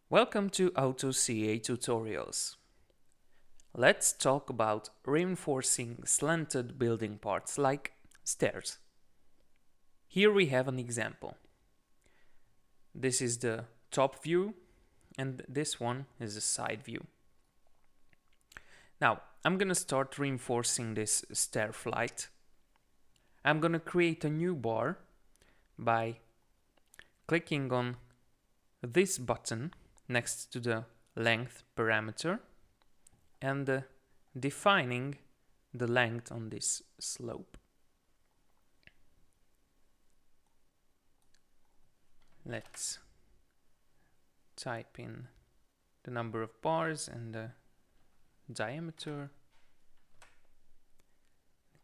Welcome to AutoCAD tutorials. Let's talk about reinforcing slanted building parts like stairs. Here we have an example. This is the top view and this one is the side view. Now I'm gonna start reinforcing this stair flight. I'm gonna create a new bar by clicking on this button next to the length parameter and defining the length on this slope. Let's type in the number of bars and the diameter.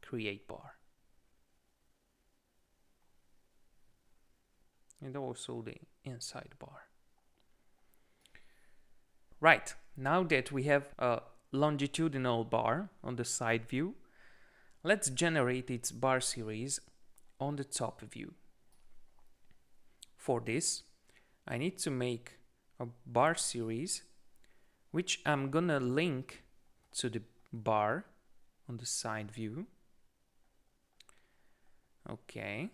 Create bar. And also the inside bar. Right, now that we have a longitudinal bar on the side view, let's generate its bar series on the top view. For this, I need to make a bar series which I'm gonna link to the bar on the side view. Okay.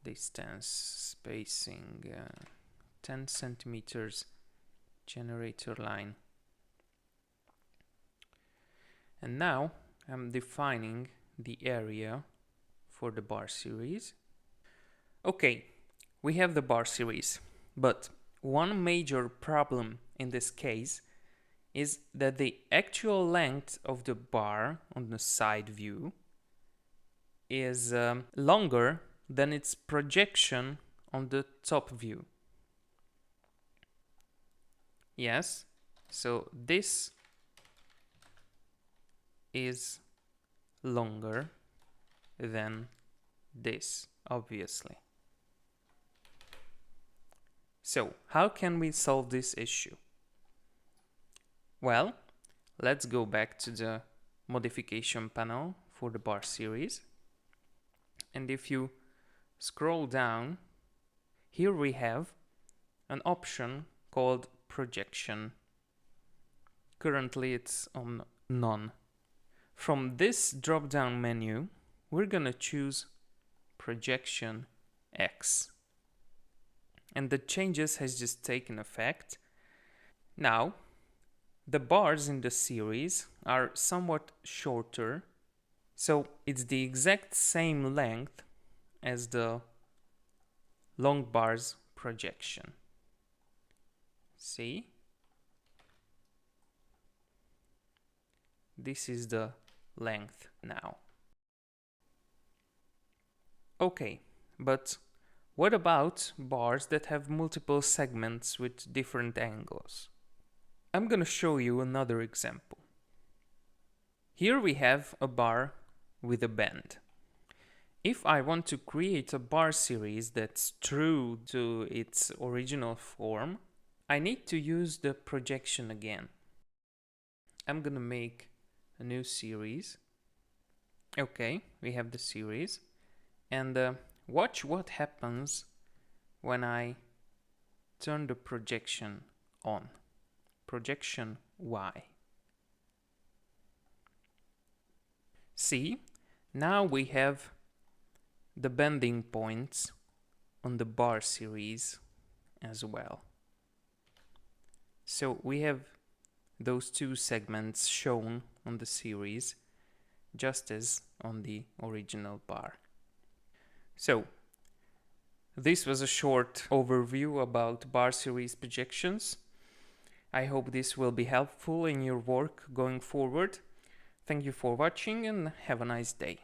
Distance, spacing, 10 centimeters, generator line. And now I'm defining the area for the bar series. Okay, we have the bar series, but one major problem in this case is that the actual length of the bar on the side view is longer than its projection on the top view. Yes, so this is longer than this, obviously. So, how can we solve this issue? Well, let's go back to the modification panel for the bar series. And if you scroll down, here we have an option called projection. Currently it's on none. From this drop-down menu, we're gonna choose projection X. And the changes has just taken effect. Now, the bars in the series are somewhat shorter, so it's the exact same length as the long bars projection. See? This is the length now. Okay, but what about bars that have multiple segments with different angles? I'm gonna show you another example. Here we have a bar with a bend. If I want to create a bar series that's true to its original form, I need to use the projection again. I'm gonna make a new series. Okay, we have the series. And watch what happens when I turn the projection on. Projection Y. See, now we have the bending points on the bar series as well. So we have those two segments shown on the series just as on the original bar. So this was a short overview about bar series projections. I hope this will be helpful in your work going forward. Thank you for watching and have a nice day.